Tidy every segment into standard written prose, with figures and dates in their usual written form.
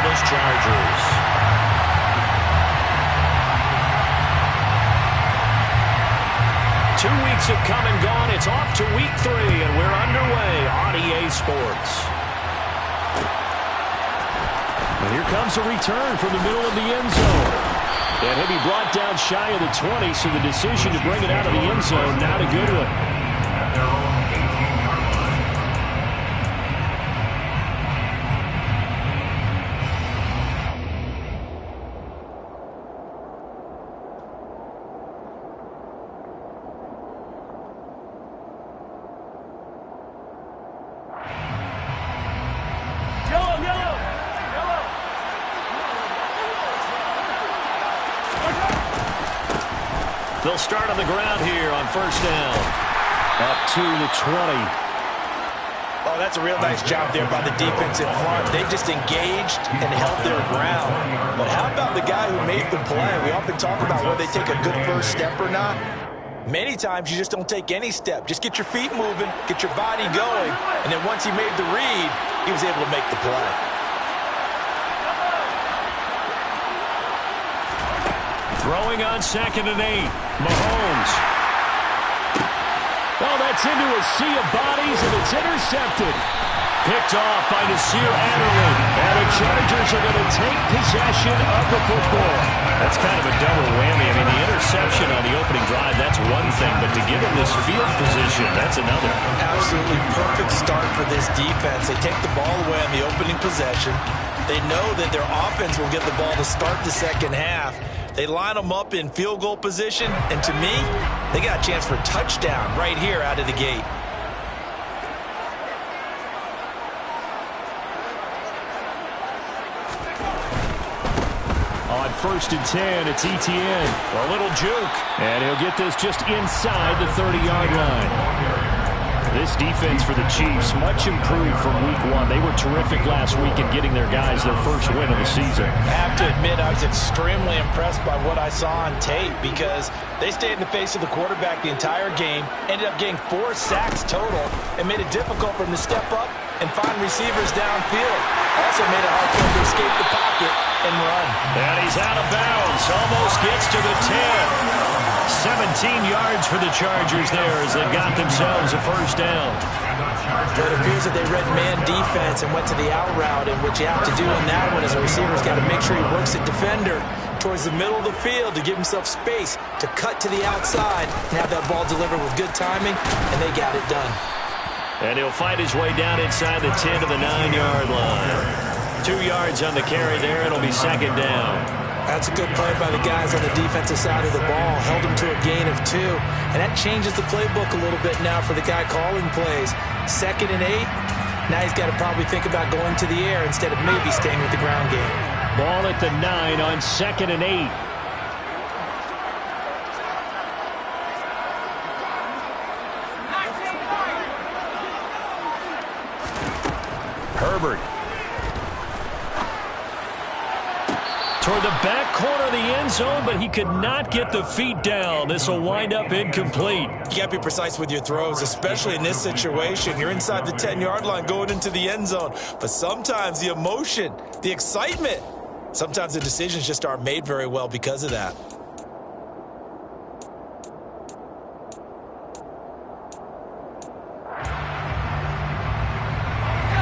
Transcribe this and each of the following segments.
Indianapolis Chargers. Two weeks have come and gone. It's off to week 3, and we're underway on EA Sports. And here comes a return from the middle of the end zone. And he'll be brought down shy of the 20, so the decision to bring it out of the end zone, not a good one. They'll start on the ground here on first down. Up to the 20. Oh, that's a real nice job there by the defense in front. They just engaged and held their ground. But how about the guy who made the play? We often talk about whether they take a good first step or not. Many times you just don't take any step. Just get your feet moving, get your body going, and then once he made the read, he was able to make the play. Throwing on 2nd and 8. Mahomes. Oh, that's into a sea of bodies, and it's intercepted. Picked off by Nasir Adderley. And the Chargers are going to take possession of the football. That's kind of a double whammy. I mean, the interception on the opening drive, that's one thing. But to give them this field position, that's another. Absolutely perfect start for this defense. They take the ball away on the opening possession. They know that their offense will get the ball to start the second half. They line them up in field goal position, and to me, they got a chance for a touchdown right here out of the gate. On 1st and 10, it's Etienne. A little juke, and he'll get this just inside the 30-yard line. This defense for the Chiefs, much improved from week 1. They were terrific last week in getting their guys their first win of the season. I have to admit, I was extremely impressed by what I saw on tape because they stayed in the face of the quarterback the entire game, ended up getting 4 sacks total, and made it difficult for him to step up and find receivers downfield. Also made it hard for him to escape the pocket and run. And he's out of bounds, almost gets to the 10. 17 yards for the Chargers there as they got themselves a first down. But it appears that they read man defense and went to the out route, and what you have to do in that one as a receiver's got to make sure he works the defender towards the middle of the field to give himself space to cut to the outside and have that ball delivered with good timing, and they got it done. And he'll fight his way down inside the 10 to the 9-yard line. 2 yards on the carry there. It'll be second down. That's a good play by the guys on the defensive side of the ball. Held them to a gain of 2. And that changes the playbook a little bit now for the guy calling plays. 2nd and 8. Now he's got to probably think about going to the air instead of maybe staying with the ground game. Ball at the 9 on 2nd and 8. Herbert. Toward the back corner of the end zone, but he could not get the feet down. This will wind up incomplete. You got to be precise with your throws, especially in this situation. You're inside the 10-yard line going into the end zone. But sometimes the emotion, the excitement, sometimes the decisions just aren't made very well because of that.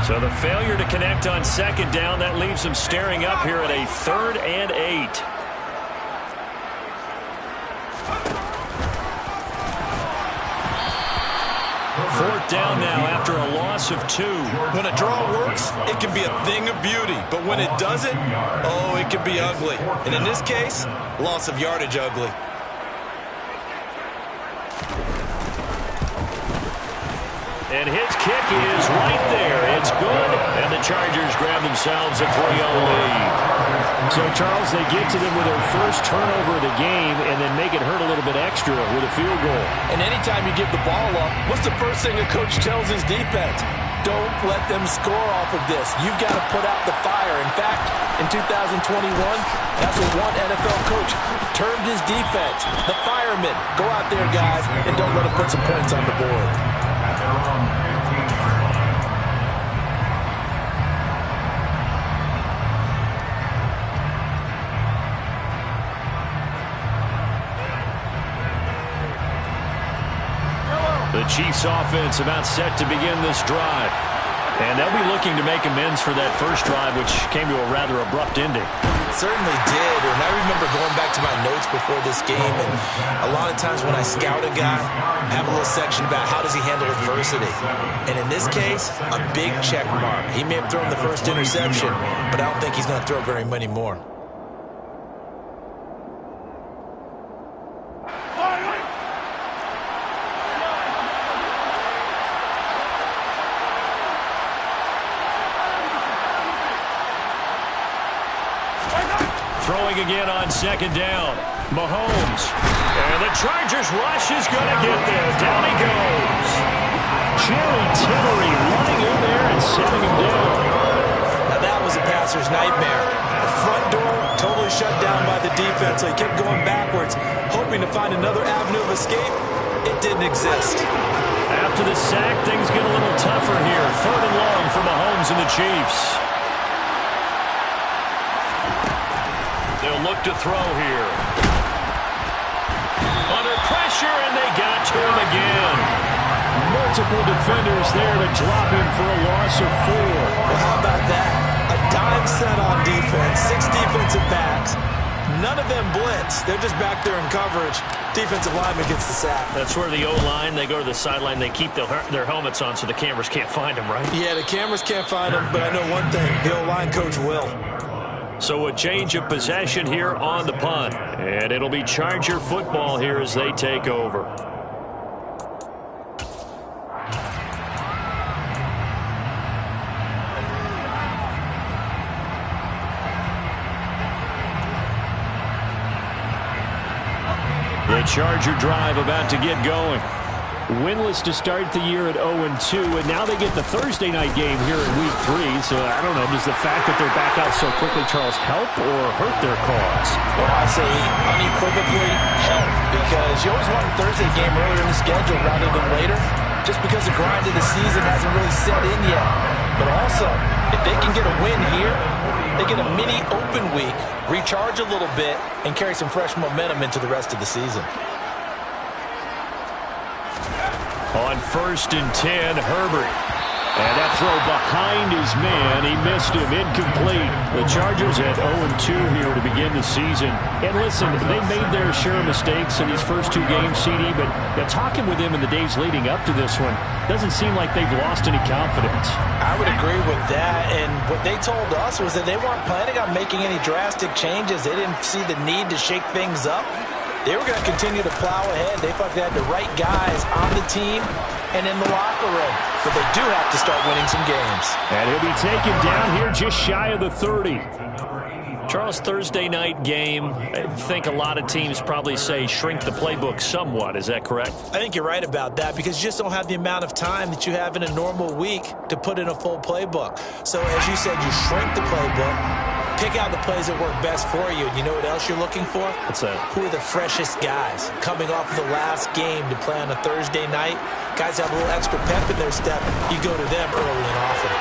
So the failure to connect on 2nd down, that leaves them staring up here at a 3rd and 8. Fourth down now after a loss of 2. When a draw works, it can be a thing of beauty. But when it doesn't, oh, it can be ugly. And in this case, loss of yardage ugly. And his kick is right there. It's good. And the Chargers grab themselves a 3-0 lead. So, Charles, they get to them with their first turnover of the game and then make it hurt a little bit extra with a field goal. And anytime you give the ball up, what's the first thing a coach tells his defense? Don't let them score off of this. You've got to put out the fire. In fact, in 2021, that's what one NFL coach termed his defense. The firemen. Go out there, guys, and don't let them put some points on the board. The Chiefs offense about set to begin this drive. And they'll be looking to make amends for that first drive, which came to a rather abrupt ending. It certainly did. And I remember going back to my notes before this game, and a lot of times when I scout a guy, I have a little section about how does he handle adversity. And in this case, a big check mark. He may have thrown the first interception, but I don't think he's going to throw very many more. Throwing again on second down. Mahomes. And the Chargers rush is going to get there. Down he goes. Jerry Tillery running in there and setting him down. Now that was a passer's nightmare. The front door totally shut down by the defense, so he kept going backwards, hoping to find another avenue of escape. It didn't exist. After the sack, things get a little tougher here. 3rd and long for Mahomes and the Chiefs. They'll look to throw here. Under pressure, and they got to him again. Multiple defenders there to drop him for a loss of 4. Well, how about that? A dime set on defense, 6 defensive backs. None of them blitz. They're just back there in coverage. Defensive lineman gets the sack. That's where the O-line, they go to the sideline, they keep their helmets on so the cameras can't find them, right? Yeah, the cameras can't find them, but I know one thing. The O-line coach will. So a change of possession here on the punt. And it'll be Charger football here as they take over. The Charger drive about to get going. Winless to start the year at 0-2, and now they get the Thursday night game here in Week 3. So I don't know, does the fact that they're back out so quickly, Charles, help or hurt their cause? Well, I say unequivocally help, because you always want a Thursday game earlier in the schedule rather than later, just because the grind of the season hasn't really set in yet. But also, if they can get a win here, they get a mini open week, recharge a little bit, and carry some fresh momentum into the rest of the season. On 1st and 10, Herbert. And that throw behind his man. He missed him. Incomplete. The Chargers at 0-2 here to begin the season. And listen, they made their share of mistakes in these first 2 games, CD, but talking with them in the days leading up to this one, doesn't seem like they've lost any confidence. I would agree with that, and what they told us was that they weren't planning on making any drastic changes. They didn't see the need to shake things up. They were going to continue to plow ahead. They thought they had the right guys on the team and in the locker room. But they do have to start winning some games. And he'll be taken down here just shy of the 30. Charles, Thursday night game, I think a lot of teams probably say shrink the playbook somewhat. Is that correct? I think you're right about that, because you just don't have the amount of time that you have in a normal week to put in a full playbook. So as you said, you shrink the playbook, pick out the plays that work best for you. You know what else you're looking for? What's that? Who are the freshest guys coming off of the last game to play on a Thursday night? Guys have a little extra pep in their step. You go to them early and often.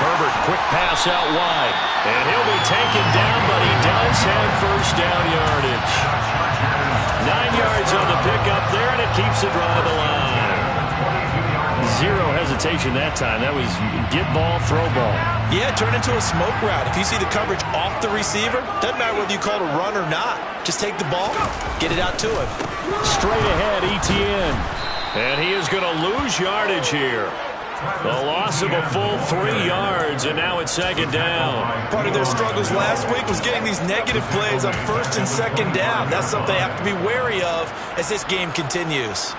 Herbert, quick pass out wide. And he'll be taken down, but he does have first down yardage. 9 yards on the pickup there, and it keeps the drive alive. 0 hesitation that time. That was get ball, throw ball. Yeah, turn into a smoke route. If you see the coverage off the receiver, doesn't matter whether you call it a run or not. Just take the ball, get it out to him. Straight ahead, Etienne. And he is going to lose yardage here. A loss of a full 3 yards, and now it's second down. Part of their struggles last week was getting these negative plays on 1st and 2nd down. That's something they have to be wary of as this game continues.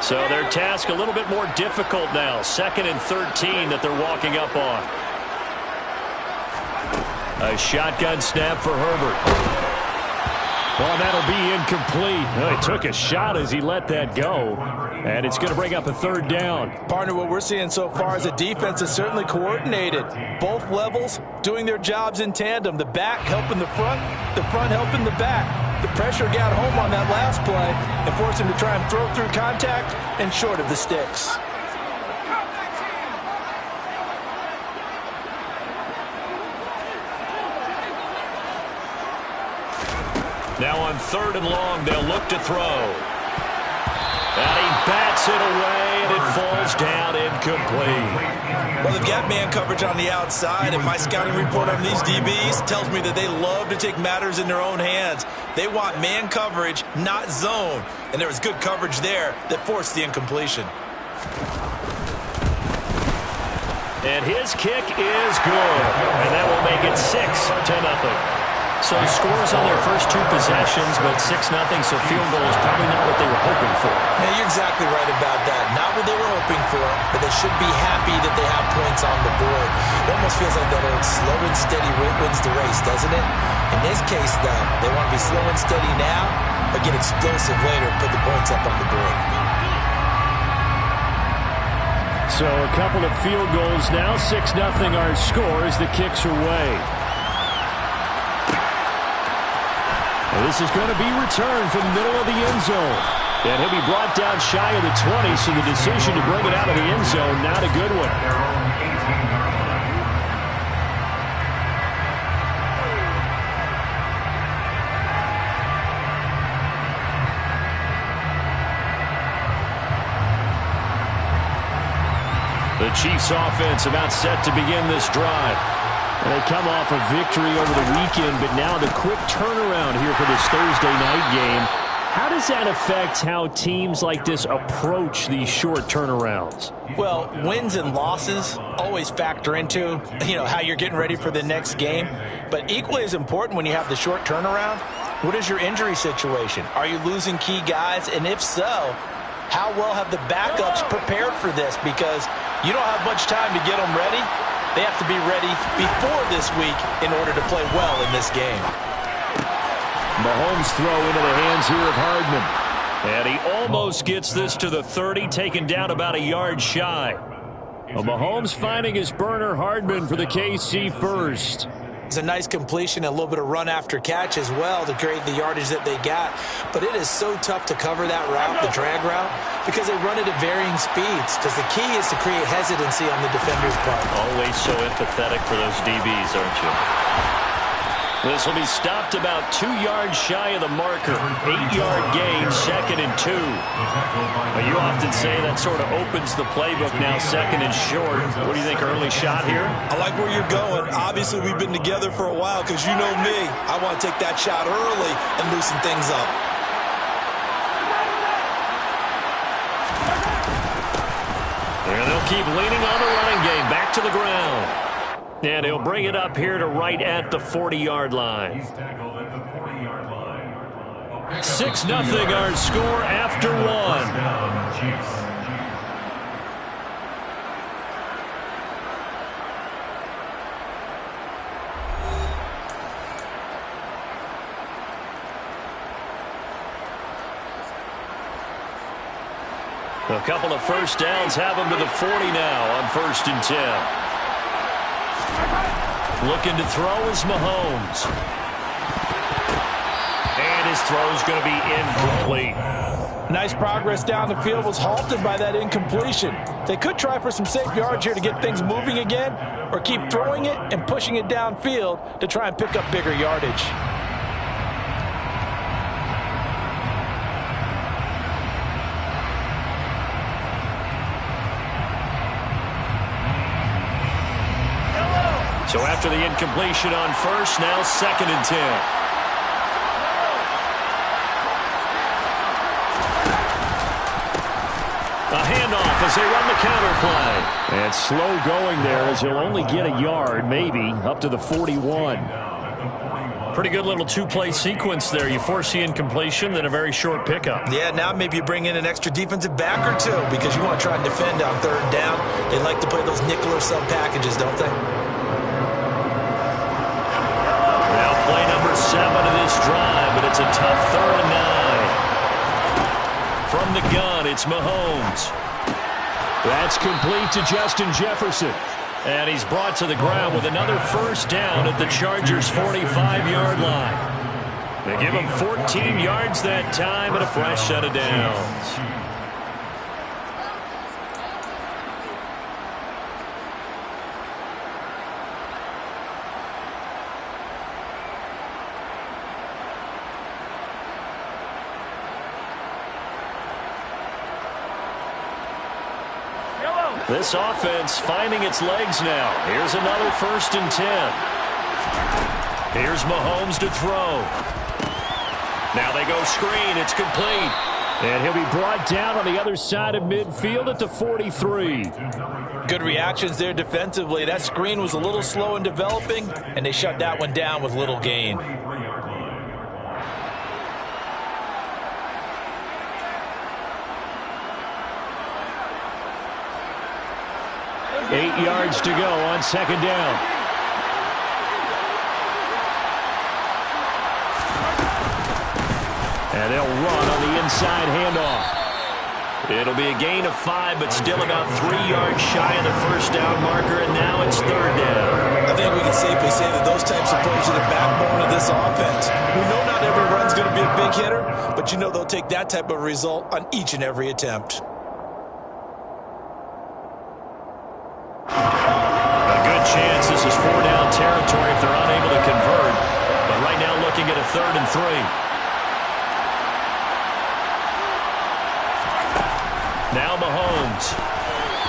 So their task a little bit more difficult now. 2nd and 13 that they're walking up on. A shotgun snap for Herbert. Well, that'll be incomplete. Well, he took a shot as he let that go. And it's going to bring up a 3rd down. Partner, what we're seeing so far is the defense is certainly coordinated. Both levels doing their jobs in tandem. The back helping the front helping the back. The pressure got home on that last play and forced him to try and throw through contact and short of the sticks. Now on 3rd and long, they'll look to throw. And he bats it away, and it falls down incomplete. Well, they've got man coverage on the outside, and my scouting report on these DBs tells me that they love to take matters in their own hands. They want man coverage, not zone. And there was good coverage there that forced the incompletion. And his kick is good. And that will make it 6-0. So scores on their first 2 possessions, but 6-0, so field goal is probably not what they were hoping for. Yeah, you're exactly right about that. Not what they were hoping for, but they should be happy that they have points on the board. It almost feels like that old slow and steady wins the race, doesn't it? In this case, though, they want to be slow and steady now, but get explosive later and put the points up on the board. So a couple of field goals now, 6-0 our score as the kicks are away. This is going to be returned from the middle of the end zone. And he'll be brought down shy of the 20, so the decision to bring it out of the end zone, not a good one. The Chiefs offense about set to begin this drive. And they come off a victory over the weekend, but now the quick turnaround here for this Thursday night game. How does that affect how teams like this approach these short turnarounds? Well, wins and losses always factor into, how you're getting ready for the next game. But equally as important when you have the short turnaround, what is your injury situation? Are you losing key guys? And if so, how well have the backups prepared for this? Because you don't have much time to get them ready. They have to be ready before this week in order to play well in this game. Mahomes throw into the hands here of Hardman. And he almost gets this to the 30, taken down about a yard shy. Well, Mahomes finding his burner, Hardman, for the KC first. It's a nice completion, a little bit of run after catch as well to create the yardage that they got. But it is so tough to cover that route, the drag route, because they run it at varying speeds. Because the key is to create hesitancy on the defender's part. Always so empathetic for those DBs, aren't you? This will be stopped about 2 yards shy of the marker. 8-yard gain, 2nd and 2. Well, you often say that sort of opens the playbook now, 2nd and short. What do you think, early shot here? I like where you're going. Obviously, we've been together for a while because you know me. I want to take that shot early and loosen things up. And they'll keep leaning on the running game. Back to the ground. And he'll bring it up here to right at the 40-yard line. 6-0 our score after 1. A couple of first downs have them to the 40 now on 1st and 10. Looking to throw is Mahomes. And his throw is going to be incomplete. Nice progress down the field, was halted by that incompletion. They could try for some safe yards here to get things moving again, or keep throwing it and pushing it downfield to try and pick up bigger yardage. So after the incompletion on 1st, now 2nd and 10. A handoff as they run the counter play. And slow going there as he'll only get a yard, maybe, up to the 41. Pretty good little 2-play sequence there. You force the incompletion, then a very short pickup. Yeah, now maybe you bring in an extra defensive back or two because you want to try and defend on 3rd down. They like to play those nickel or sub packages, don't they? Play number 7 of this drive, but it's a tough 3rd and 9. From the gun, it's Mahomes. That's complete to Justin Jefferson. And he's brought to the ground with another first down at the Chargers' 45-yard line. They give him 14 yards that time and a fresh set of downs. This offense finding its legs now. Here's another 1st and 10. Here's Mahomes to throw. Now they go screen. It's complete. And he'll be brought down on the other side of midfield at the 43. Good reactions there defensively. That screen was a little slow in developing, and they shut that one down with little gain. 8 yards to go on 2nd down. And they'll run on the inside handoff. It'll be a gain of 5, but still about 3 yards shy of the 1st down marker, and now it's 3rd down. I think we can safely say that those types of plays are the backbone of this offense. We know not every run's going to be a big hitter, but you know they'll take that type of result on each and every attempt. A good chance this is 4-down territory if they're unable to convert, but right now looking at a 3rd and 3. Now Mahomes.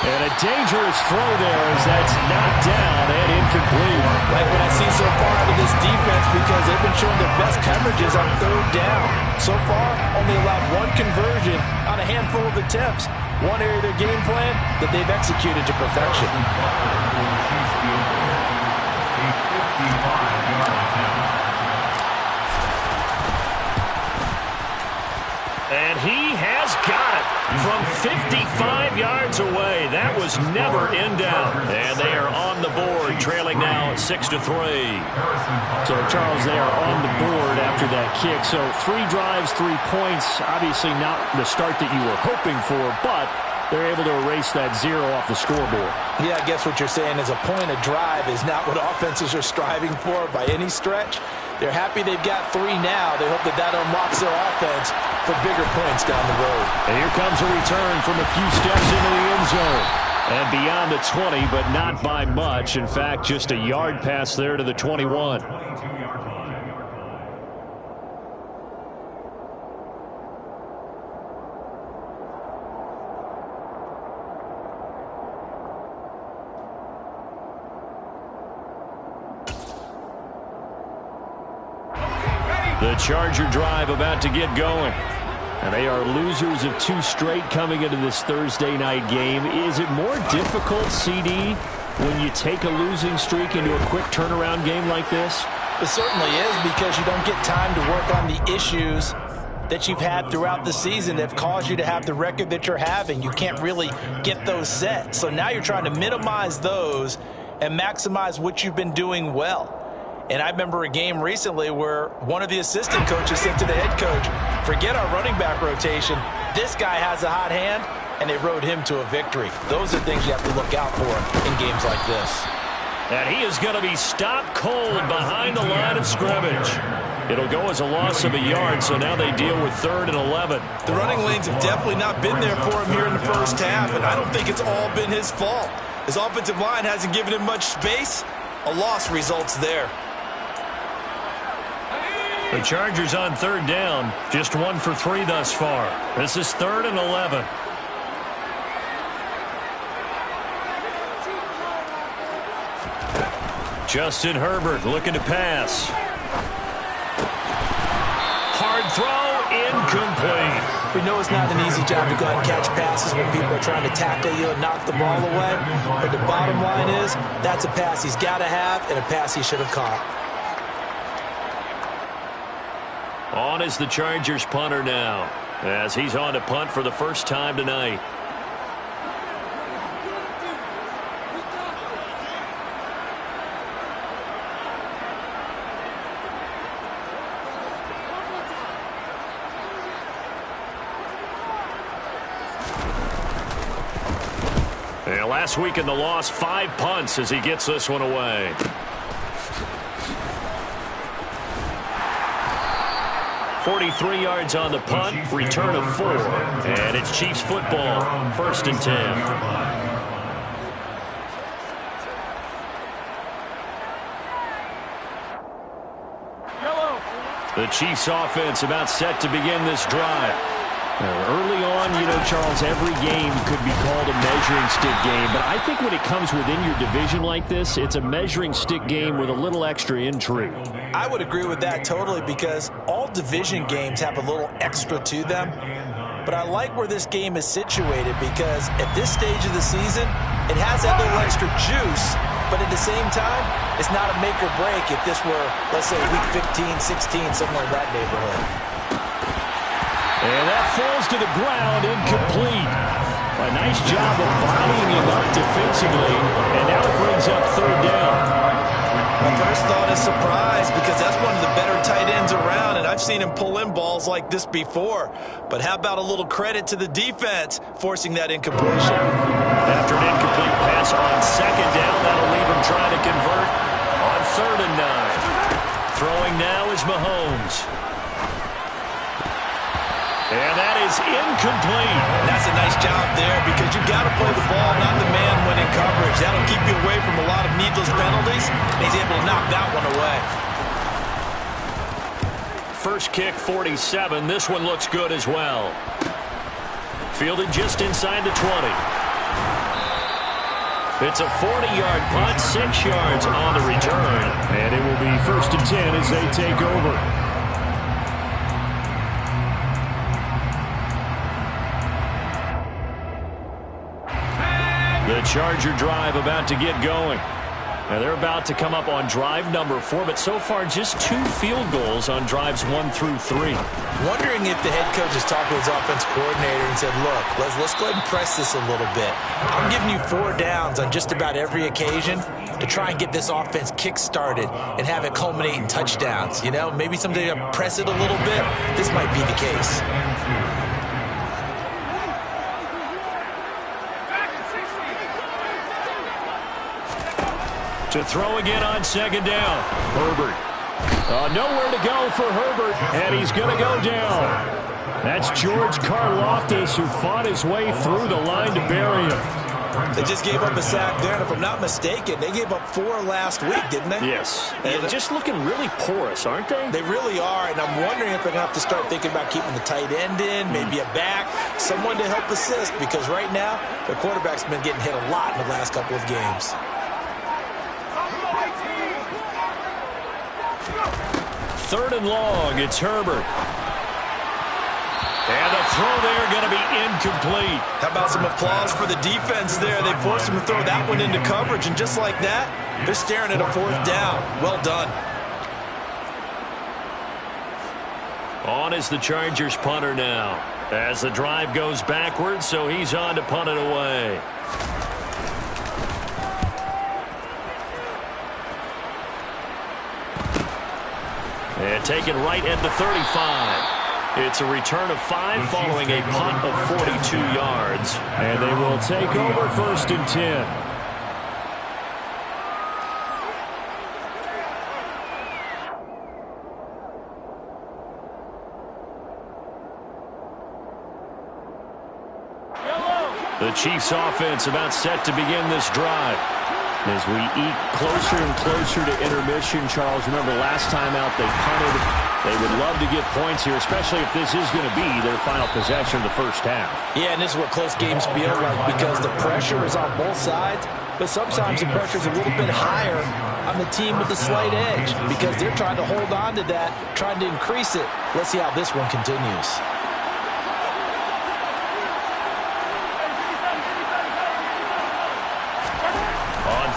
And a dangerous throw there as that's knocked down and incomplete. Like what I see so far out of this defense, because they've been showing their best coverages on 3rd down. So far, only allowed 1 conversion on a handful of attempts. One area of their game plan that they've executed to perfection. And he has got it from 55 yards away. That was never in doubt. And they are on the board, trailing now 6-3. So, Charles, they are on the board after that kick. So 3 drives, 3 points. Obviously not the start that you were hoping for, but they're able to erase that 0 off the scoreboard. Yeah, I guess what you're saying is a point of drive is not what offenses are striving for by any stretch. They're happy they've got 3 now. They hope that that unlocks their offense for bigger points down the road. And here comes a return from a few steps into the end zone. And beyond the 20, but not by much. In fact, just a yard pass there to the 21. The Charger drive about to get going. And they are losers of 2 straight coming into this Thursday night game. Is it more difficult, CD, when you take a losing streak into a quick turnaround game like this? It certainly is, because you don't get time to work on the issues that you've had throughout the season that have caused you to have the record that you're having. You can't really get those set. So now you're trying to minimize those and maximize what you've been doing well. And I remember a game recently where one of the assistant coaches said to the head coach, forget our running back rotation. This guy has a hot hand, and they rode him to a victory. Those are things you have to look out for in games like this. And he is going to be stopped cold behind the line of scrimmage. It'll go as a loss of a yard, so now they deal with 3rd and 11. The running lanes have definitely not been there for him here in the first half, and I don't think it's all been his fault. His offensive line hasn't given him much space. A loss results there. The Chargers on 3rd down, just 1 for 3 thus far. This is 3rd and 11. Justin Herbert looking to pass. Hard throw, incomplete. We know it's not an easy job to go out and catch passes when people are trying to tackle you and knock the ball away. But the bottom line is, that's a pass he's got to have and a pass he should have caught. On is the Chargers punter now, as he's on to punt for the first time tonight. And last week in the loss, 5 punts as he gets this one away. .43 yards on the punt, return of 4. And it's Chiefs football, 1st and 10. The Chiefs offense about set to begin this drive. Early on, Charles, every game could be called a measuring stick game. But I think when it comes within your division like this, it's a measuring stick game with a little extra intrigue. I would agree with that totally, because all division games have a little extra to them. But I like where this game is situated, because at this stage of the season, it has that little extra juice. But at the same time, it's not a make or break if this were, let's say, week 15, 16, somewhere in that neighborhood. And that falls to the ground, incomplete. A nice job of bodying him up defensively, and now it brings up third down. My first thought is surprise, because that's one of the better tight ends around, and I've seen him pull in balls like this before. But how about a little credit to the defense forcing that incompletion? After an incomplete pass on second down, that'll leave him trying to convert on 3rd and 9. Throwing now is Mahomes. And that is incomplete. That's a nice job there, because you got to play the ball, not the man when in coverage. That'll keep you away from a lot of needless penalties, and he's able to knock that one away. First kick, 47. This one looks good as well. Fielded just inside the 20. It's a 40-yard punt, 6 yards on the return. And it will be 1st and 10 as they take over. The Charger drive about to get going. Now they're about to come up on drive number 4, but so far just 2 field goals on drives 1 through 3. Wondering if the head coach has talked to his offense coordinator and said, look, let's go ahead and press this a little bit. I'm giving you 4 downs on just about every occasion to try and get this offense kick-started and have it culminate in touchdowns. Maybe someday to press it a little bit. This might be the case. To throw again on 2nd down. Herbert. Nowhere to go for Herbert, and he's going to go down. That's George Karlaftis, who fought his way through the line to bury him. They just gave up a sack there, and if I'm not mistaken, they gave up 4 last week, didn't they? Yes. And just looking really porous, aren't they? They really are, and I'm wondering if they're going to have to start thinking about keeping the tight end in, maybe a back, someone to help assist, because right now, their quarterback's been getting hit a lot in the last couple of games. 3rd and long, it's Herbert. And the throw there going to be incomplete. How about some applause for the defense there? They forced him to throw that one into coverage, and just like that, they're staring at a 4th down. Well done. On is the Chargers punter now, as the drive goes backwards, so he's on to punt it away. And taken right at the 35. It's a return of 5 following a punt of 42 yards. And they will take over 1st and 10. The Chiefs offense about set to begin this drive. As we eat closer and closer to intermission, Charles, remember last time out they punted. They would love to get points here, especially if this is going to be their final possession of the first half. Yeah, and this is what close games feel like, because the pressure is on both sides, but sometimes the pressure is a little bit higher on the team with the slight edge, because they're trying to hold on to that, trying to increase it. Let's see how this one continues.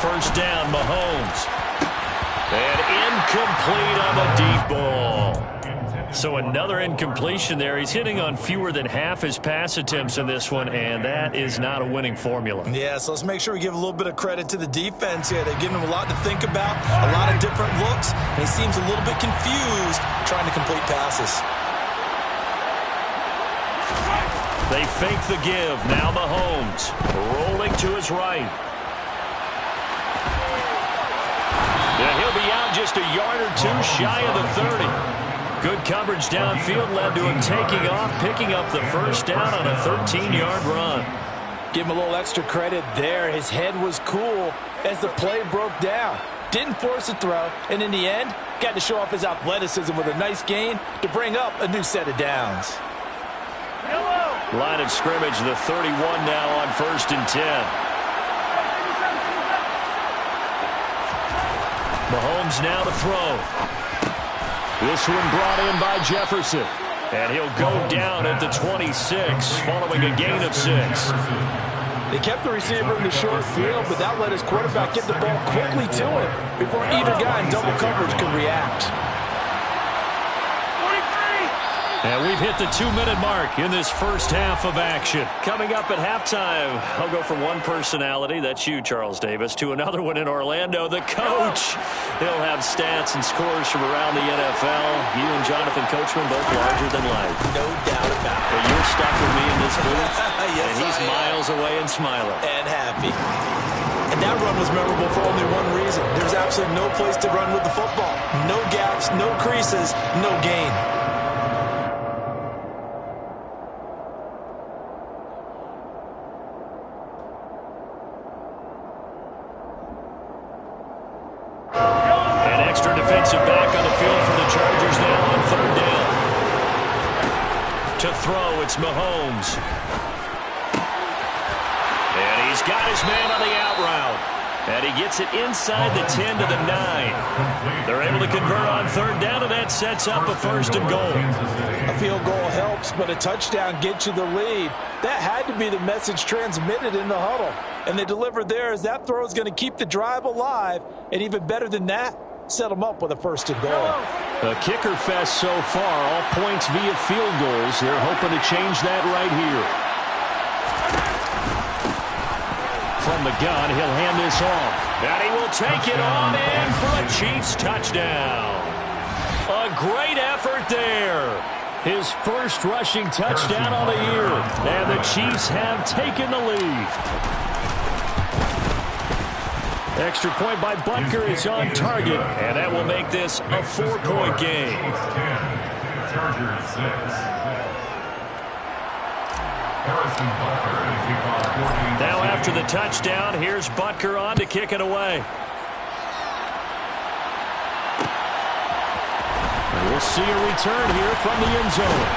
First down, Mahomes. And incomplete on the deep ball. So another incompletion there. He's hitting on fewer than half his pass attempts in this one, and that is not a winning formula. Yeah, so let's make sure we give a little bit of credit to the defense here. They're giving him a lot to think about, a lot of different looks, and he seems a little bit confused trying to complete passes. They fake the give. Now Mahomes rolling to his right. Yeah, he'll be out just a yard or 2 shy of the 30. Good coverage downfield led to him taking off, picking up the first down on a 13-yard run. Give him a little extra credit there. His head was cool as the play broke down. Didn't force a throw, and in the end, got to show off his athleticism with a nice gain to bring up a new set of downs. Hello. Line of scrimmage, the 31 now on 1st and 10. Mahomes now to throw. This one brought in by Jefferson. And he'll go down at the 26 following a gain of 6. They kept the receiver in the short field, but that let his quarterback get the ball quickly to him before either guy in double coverage could react. And we've hit the 2-minute mark in this first half of action. Coming up at halftime, I'll go from one personality, that's you, Charles Davis, to another one in Orlando, the coach. He'll have stats and scores from around the NFL. You and Jonathan Coachman both larger than life. No doubt about it. But you're stuck with me in this booth, yes, and he's miles away and smiling. And happy. And that run was memorable for only one reason. There's absolutely no place to run with the football. No gaps, no creases, no gain. Defensive back on the field for the Chargers now on 3rd down. To throw, it's Mahomes. And he's got his man on the out route. And he gets it inside the 10 to the 9. They're able to convert on 3rd down, and that sets up a 1st and goal. A field goal helps, but a touchdown gets you the lead. That had to be the message transmitted in the huddle. And they delivered there as that throw is going to keep the drive alive. And even better than that, set them up with a 1st and goal. A kicker fest so far, all points via field goals. They're hoping to change that right here. From the gun, he'll hand this off. And he will take it on in for a Chiefs touchdown. A great effort there. His first rushing touchdown on the year. And the Chiefs have taken the lead. Extra point by Butker is on target, and that will make this a 4-point game. Now after the touchdown, here's Butker on to kick it away. And we'll see a return here from the end zone.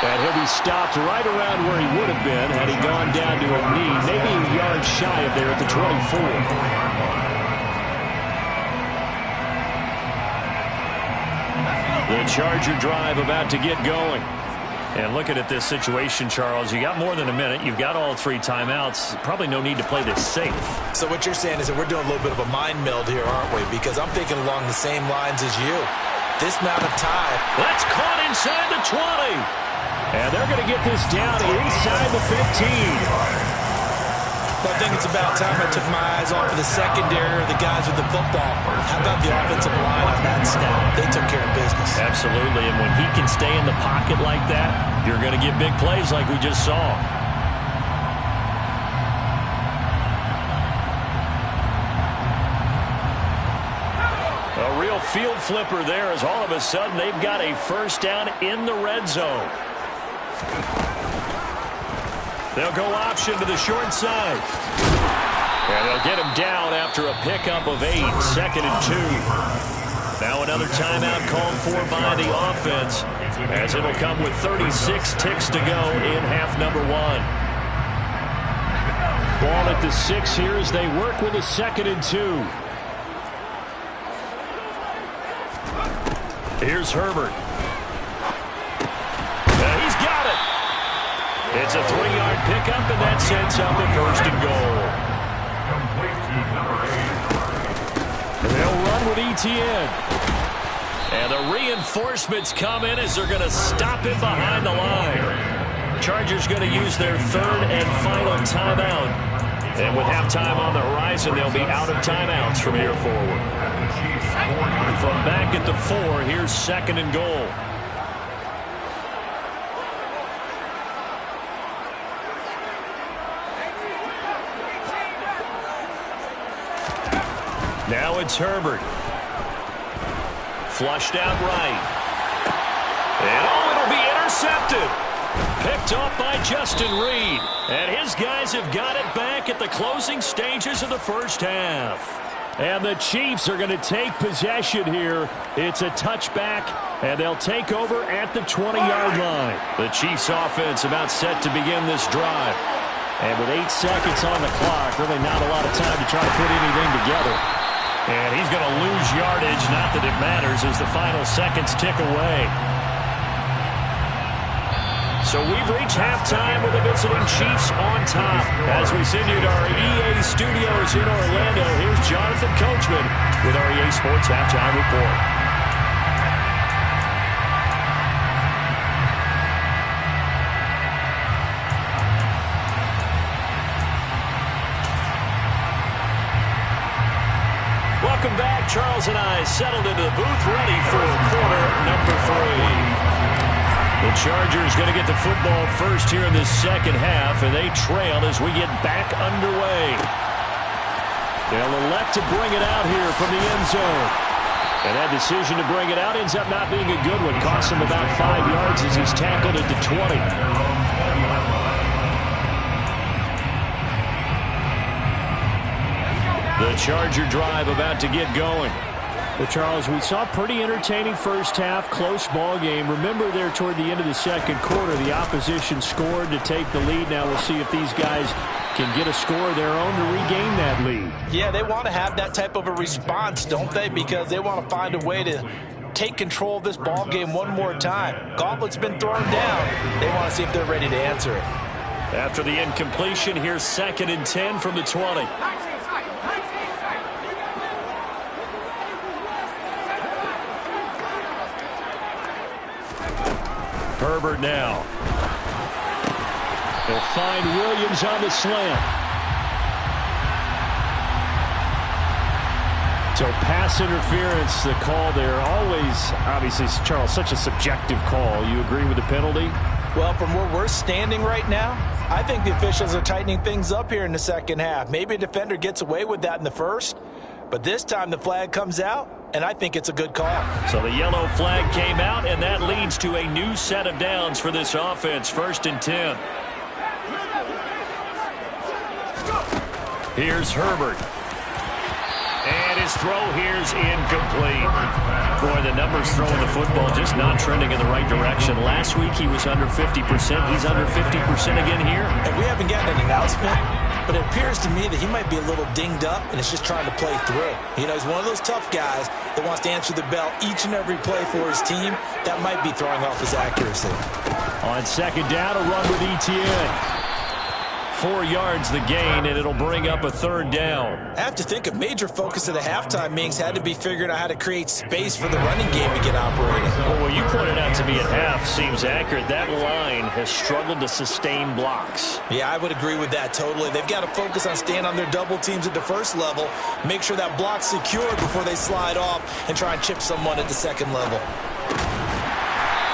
And he'll be stopped right around where he would have been had he gone down to a knee, maybe a yard shy of there at the 24. The Charger drive about to get going. And looking at this situation, Charles, you got more than a minute. You've got all 3 timeouts. Probably no need to play this safe. So what you're saying is that we're doing a little bit of a mind meld here, aren't we? Because I'm thinking along the same lines as you. This amount of time. That's caught inside the 20. And they're going to get this down inside the 15. I think it's about time I took my eyes off of the secondary or the guys with the football. How about the offensive line on that snap? They took care of business. Absolutely, and when he can stay in the pocket like that, you're going to get big plays like we just saw. A real field flipper there as all of a sudden they've got a 1st down in the red zone. They'll go option to the short side. And they'll get him down after a pickup of 8, 2nd and 2. Now another timeout called for by the offense, as it'll come with 36 ticks to go in half number 1. Ball at the 6 here as they work with a 2nd and 2. Here's Herbert. He's got it. It's a 3-yard pickup, and that sets up a 1st and goal. They'll run with ETN. And the reinforcements come in as they're going to stop him behind the line. Chargers going to use their 3rd and final timeout. And with halftime on the horizon, they'll be out of timeouts from here forward. From back at the 4, here's 2nd and goal. Now it's Herbert. Flushed out right. And it'll be intercepted. Picked off by Justin Reed. And his guys have got it back at the closing stages of the first half. And the Chiefs are going to take possession here. It's a touchback, and they'll take over at the 20-yard line. The Chiefs offense about set to begin this drive. And with 8 seconds on the clock, really not a lot of time to try to put anything together. And he's going to lose yardage, not that it matters, as the final seconds tick away. So we've reached halftime with the visiting Chiefs on top. As we send you to our EA studios in Orlando, here's Jonathan Coachman with our EA Sports Halftime Report. Welcome back. Charles and I settled into the booth, ready for quarter number 3. The Chargers going to get the football first here in the second half, and they trail as we get back underway. They'll elect to bring it out here from the end zone. And that decision to bring it out ends up not being a good one. Costs him about 5 yards as he's tackled at the 20. The Charger drive about to get going. Well, Charles, we saw a pretty entertaining first half, close ball game. Remember there toward the end of the second quarter, the opposition scored to take the lead. Now we'll see if these guys can get a score of their own to regain that lead. Yeah, they want to have that type of a response, don't they? Because they want to find a way to take control of this ball game one more time. Gauntlet's been thrown down. They want to see if they're ready to answer it. After the incompletion, here's 2nd and 10 from the 20. Herbert now. He'll find Williams on the slant. So pass interference, the call there. Always, obviously, Charles, such a subjective call. You agree with the penalty? Well, from where we're standing right now, I think the officials are tightening things up here in the second half. Maybe a defender gets away with that in the first, but this time the flag comes out, and I think it's a good call. So the yellow flag came out, and that leads to a new set of downs for this offense. 1st and 10. Here's Herbert. And his throw here's incomplete. Boy, the numbers throwing the football just not trending in the right direction. Last week he was under 50%. He's under 50% again here. And we haven't gotten an announcement, but it appears to me that he might be a little dinged up and is just trying to play through. You know, he's one of those tough guys that wants to answer the bell each and every play for his team. That might be throwing off his accuracy. On 2nd down, a run with Etienne. 4 yards the gain, and it'll bring up a 3rd down. I have to think a major focus of the halftime meetings had to be figuring out how to create space for the running game to get operating. Well, what you pointed out to me at half seems accurate. That line has struggled to sustain blocks. Yeah, I would agree with that totally. They've got to focus on staying on their double teams at the first level, make sure that block's secured before they slide off and try and chip someone at the second level.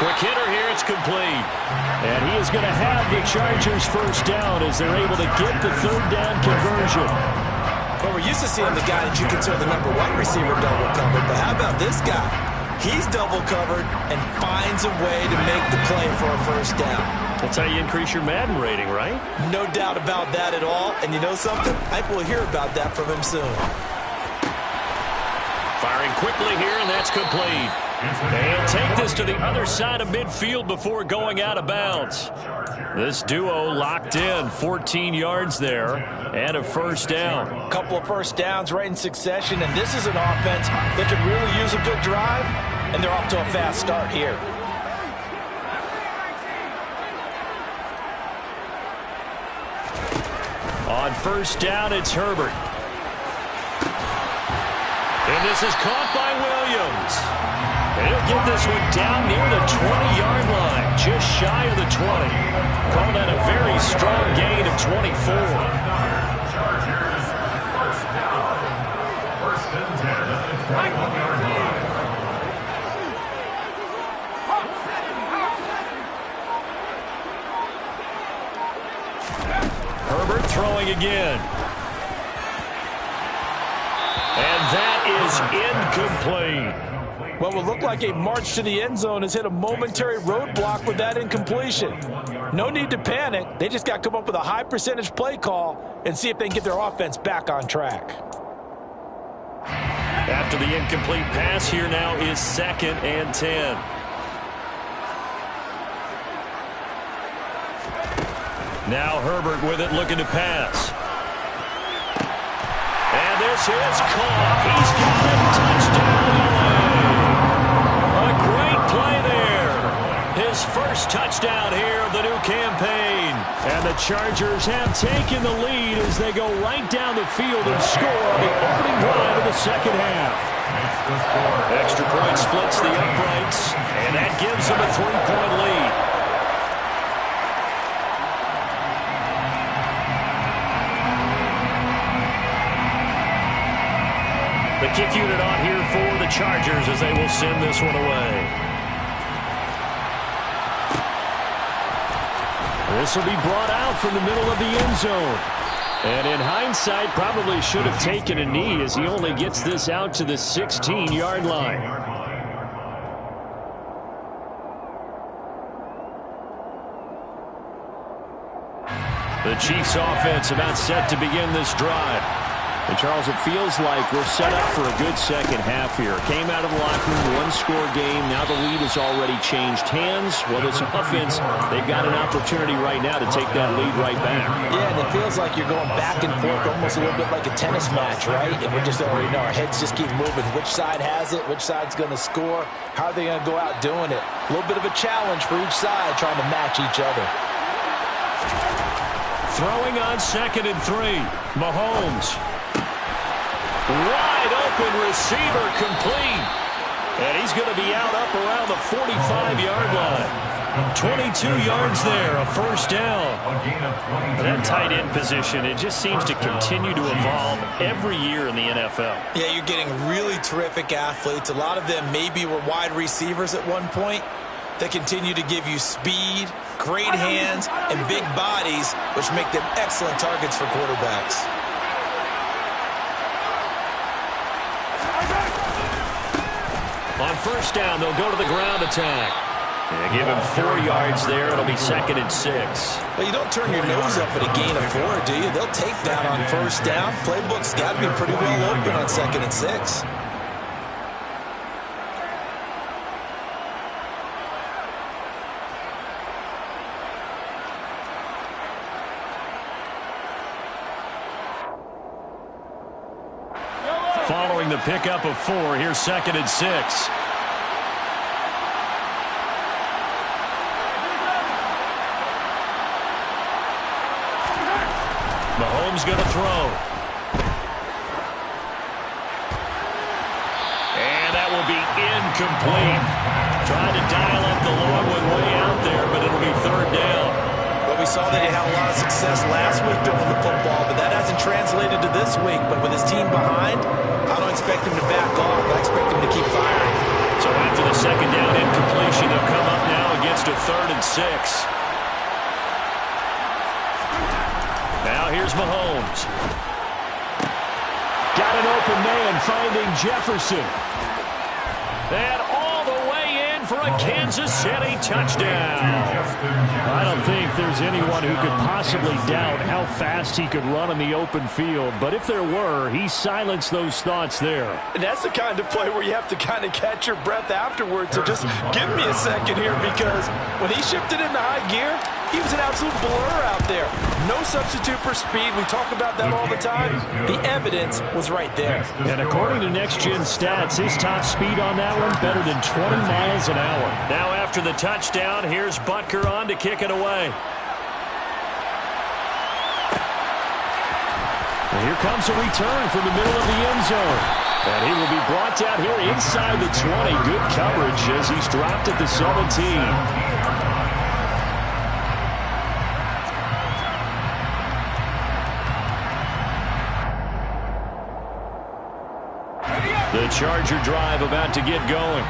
Quick hitter here, it's complete. And he is going to have the Chargers first down as they're able to get the 3rd down conversion. Well, we're used to seeing the guy that you consider the number 1 receiver double covered, but how about this guy? He's double covered and finds a way to make the play for a first down. That's how you increase your Madden rating, right? No doubt about that at all. And you know something? I think we'll hear about that from him soon. Firing quickly here, and that's complete. They'll take this to the other side of midfield before going out of bounds. This duo locked in, 14 yards there, and a first down. A couple of first downs right in succession, and this is an offense that could really use a good drive, and they're off to a fast start here. On first down, it's Herbert. And this is caught by Williams. And he'll get this one down near the 20-yard line, just shy of the 20. Call that a very strong gain of 24. Herbert throwing again. And that is incomplete. What will look like a march to the end zone has hit a momentary roadblock with that incompletion. No need to panic. They just got to come up with a high percentage play call and see if they can get their offense back on track. After the incomplete pass, here now is 2nd and 10. Now Herbert with it, looking to pass. And this is caught. He's got it. Touchdown, LA. A great play there. His first touchdown here of the new campaign. And the Chargers have taken the lead as they go right down the field and score on the opening drive of the second half. Extra point splits the uprights, and that gives them a 3-point lead. The kick unit on here for the Chargers as they will send this one away. This will be brought out from the middle of the end zone. And in hindsight, probably should have taken a knee as he only gets this out to the 16-yard line. The Chiefs offense about set to begin this drive. And, Charles, it feels like we're set up for a good second half here. Came out of the locker room, one-score game. Now the lead has already changed hands. Well, this offense, they've got an opportunity right now to take that lead right back. Yeah, and it feels like you're going back and forth, almost a little bit like a tennis match, right? And we just already know our heads just keep moving. Which side has it? Which side's going to score? How are they going to go out doing it? A little bit of a challenge for each side, trying to match each other. Throwing on 2nd and 3. Mahomes. Wide open receiver, complete. And he's going to be out up around the 45-yard line. 22 yards there, a first down. That tight end position, it just seems to continue to evolve every year in the NFL. Yeah, you're getting really terrific athletes. A lot of them maybe were wide receivers at one point. They continue to give you speed, great hands, and big bodies, which make them excellent targets for quarterbacks. On first down, they'll go to the ground attack. Yeah, give him 4 yards there. It'll be 2nd and 6. Well, you don't turn your nose up at a gain of 4, do you? They'll take that on first down. Playbook's got to be pretty well open on 2nd and 6. Following the pickup of 4, here's 2nd and 6. Mahomes going to throw. And that will be incomplete. Trying to dial up the long one way out there, but it'll be 3rd down. Well, we saw that he had a lot of success last week throwing the football, but that hasn't translated to this week. But with his team behind, I don't expect him to back off. I expect him to keep firing. So after the 2nd down incompletion, they'll come up now against a 3rd and 6. Now here's Mahomes. Got an open man finding Jefferson. And all the way in for a Kansas City touchdown. I don't think there's anyone who could possibly doubt how fast he could run on the open field. But if there were, he silenced those thoughts there. And that's the kind of play where you have to kind of catch your breath afterwards. So just give me a second here, because when he shifted into high gear, he was an absolute blur out there. No substitute for speed. We talk about that all the time. The evidence was right there. And according to Next Gen Stats, his top speed on that one better than 20 miles an hour. Now after the touchdown, here's Butker on to kick it away. And here comes a return from the middle of the end zone. And he will be brought down here inside the 20. Good coverage as he's dropped at the 17. The Charger drive about to get going.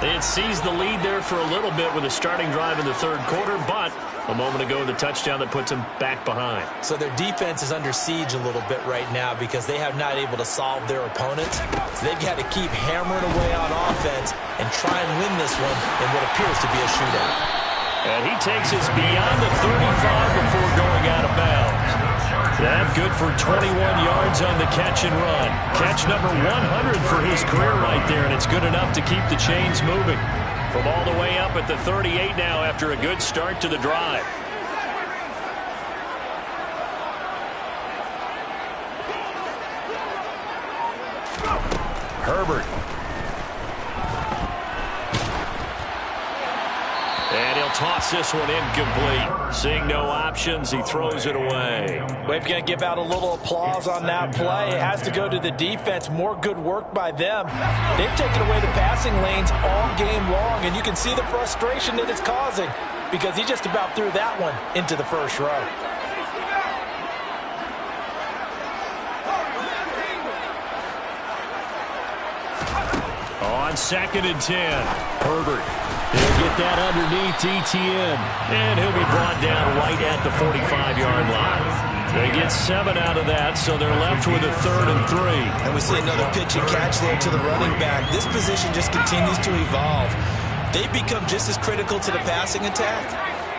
They had seized the lead there for a little bit with a starting drive in the 3rd quarter, but a moment ago the touchdown that puts them back behind. So their defense is under siege a little bit right now because they have not able to solve their opponents. So they've got to keep hammering away on offense and try and win this one in what appears to be a shootout. And he takes us beyond the 35 before going out of bounds. That good for 21 yards on the catch and run. Catch number 100 for his career right there, and it's good enough to keep the chains moving. From all the way up at the 38 now after a good start to the drive. Herbert. And he'll toss this one incomplete. Seeing no options, he throws it away. We're going to give out a little applause on that play. It has to go to the defense. More good work by them. They've taken away the passing lanes all game long, and you can see the frustration that it's causing because he just about threw that one into the first row. On 2nd and 10, Herbert. He'll get that underneath ETN, and he'll be brought down right at the 45-yard line. They get 7 out of that, so they're left with a 3rd and 3. And we see another pitch and catch there to the running back. This position just continues to evolve. They become just as critical to the passing attack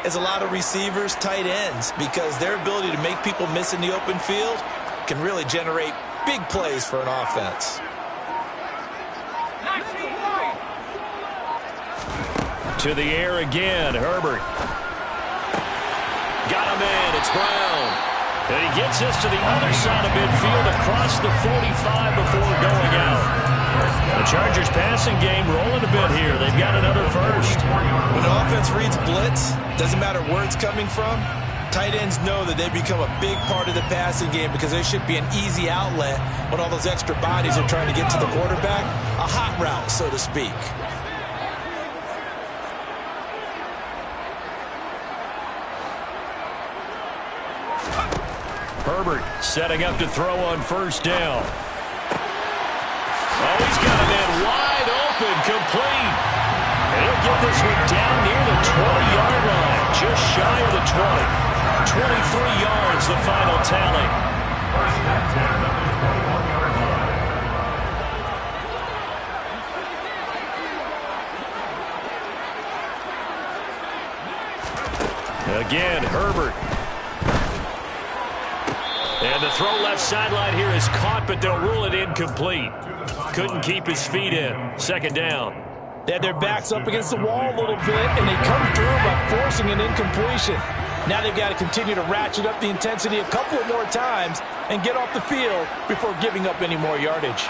as a lot of receivers, tight ends, because their ability to make people miss in the open field can really generate big plays for an offense. To the air again, Herbert. Got him in, it's Brown. And he gets this to the other side of midfield across the 45 before going out. The Chargers passing game rolling a bit here. They've got another first. When the offense reads blitz, doesn't matter where it's coming from, tight ends know that they become a big part of the passing game because there should be an easy outlet when all those extra bodies are trying to get to the quarterback. A hot route, so to speak. Herbert setting up to throw on first down. Oh, he's got him in wide open, complete. And he'll get this one down near the 20-yard line, just shy of the 20. 23 yards, the final tally. Again, Herbert. And the throw left sideline here is caught, but they'll rule it incomplete. Couldn't keep his feet in. 2nd down. They had their backs up against the wall a little bit, and they come through by forcing an incompletion. Now they've got to continue to ratchet up the intensity a couple of more times and get off the field before giving up any more yardage.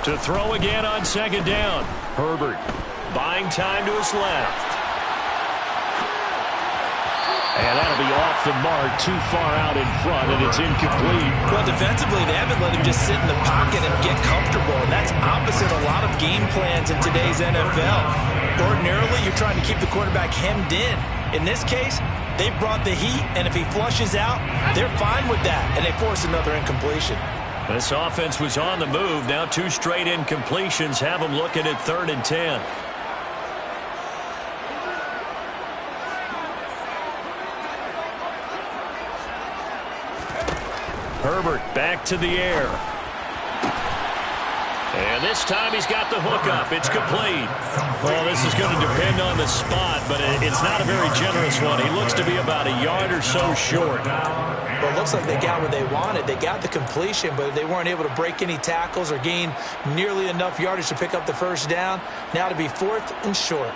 To throw again on 2nd down. Herbert buying time to his left. And that'll be off the mark, too far out in front, and it's incomplete. Well, defensively, they haven't let him just sit in the pocket and get comfortable, and that's opposite a lot of game plans in today's NFL. Ordinarily, you're trying to keep the quarterback hemmed in. In this case, they brought the heat, and if he flushes out, they're fine with that, and they force another incompletion. This offense was on the move. Now 2 straight incompletions have them looking at 3rd and 10. Herbert back to the air. And this time he's got the hook up. It's complete. Well, this is going to depend on the spot, but it's not a very generous one. He looks to be about a yard or so short. Well, it looks like they got what they wanted. They got the completion, but they weren't able to break any tackles or gain nearly enough yardage to pick up the first down. Now to be 4th and short.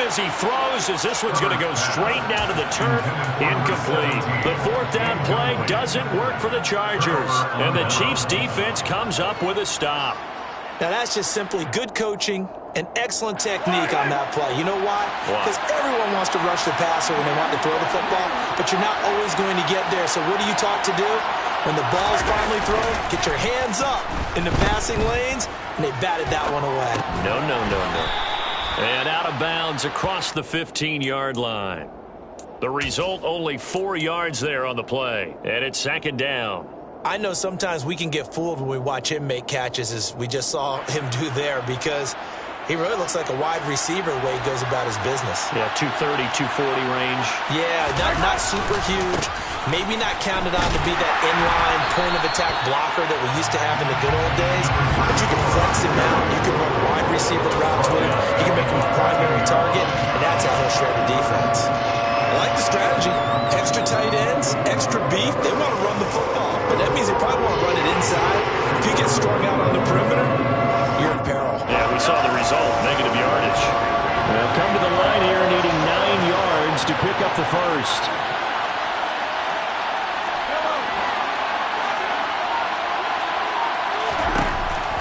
As he throws, as this one's going to go straight down to the turf, incomplete. The 4th down play doesn't work for the Chargers, and the Chiefs defense comes up with a stop. Now that's just simply good coaching and excellent technique on that play. You know why? Because everyone wants to rush the passer when they want to throw the football, but you're not always going to get there. So what are you taught to do? When the ball's finally thrown, get your hands up in the passing lanes, and they batted that one away. No. And out of bounds across the 15-yard line. The result, only 4 yards there on the play. And it's 2nd down. I know sometimes we can get fooled when we watch him make catches, as we just saw him do there, because he really looks like a wide receiver the way he goes about his business. Yeah, 230, 240 range. Yeah, not super huge. Maybe not counted on to be that inline point-of-attack blocker that we used to have in the good old days, but you can flex him out. You can run wide receiver routes with him. You can make him a primary target, and that's how he'll shred the defense. I like the strategy. Extra tight ends, extra beef. They want to run the football, but that means they probably want to run it inside. If you get strung out on the perimeter, you're in peril. Yeah, we saw the result, negative yardage. They'll come to the line here needing 9 yards to pick up the first.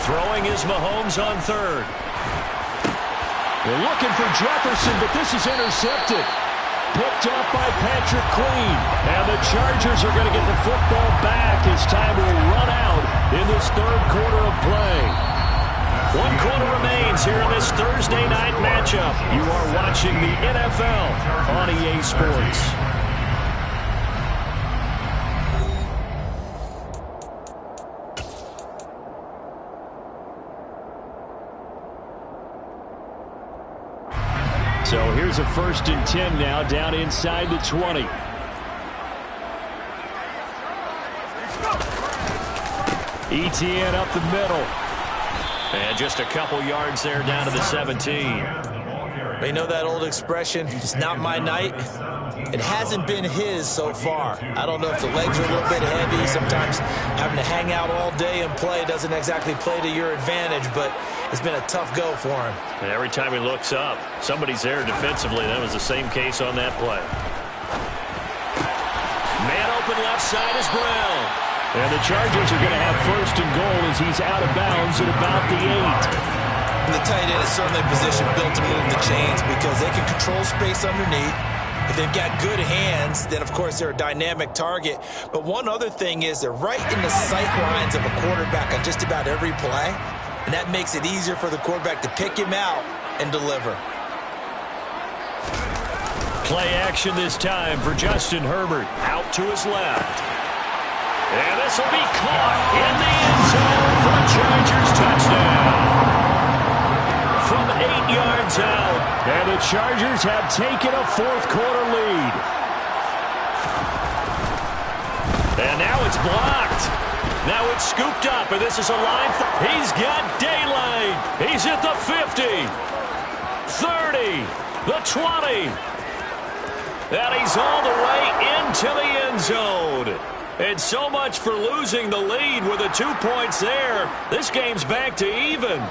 Throwing is Mahomes on third. They're looking for Jefferson, but this is intercepted. Picked up by Patrick Queen. And the Chargers are going to get the football back as time will run out in this third quarter of play. 1 quarter remains here in this Thursday night matchup. You are watching the NFL on EA Sports. So here's a 1st and 10 now, down inside the 20. ETN up the middle. And just a couple yards there down to the 17. You know that old expression, it's not my night? It hasn't been his so far. I don't know if the legs are a little bit heavy. Sometimes having to hang out all day and play doesn't exactly play to your advantage, but it's been a tough go for him. And every time he looks up, somebody's there defensively. That was the same case on that play. Man open left side is Brown. And the Chargers are going to have 1st and goal as he's out of bounds at about the 8. And the tight end is certainly a position built to move the chains because they can control space underneath. If they've got good hands, then, of course, they're a dynamic target. But one other thing is they're right in the sight lines of a quarterback on just about every play. And that makes it easier for the quarterback to pick him out and deliver. Play action this time for Justin Herbert. Out to his left. And this will be caught in the end zone for a Chargers touchdown. From 8 yards out. And the Chargers have taken a 4th quarter lead. And now it's blocked. Now it's scooped up, and this is a line. He's got daylight. He's at the 50, 30, the 20. And he's all the way into the end zone. And so much for losing the lead with the 2 points there. This game's back to even.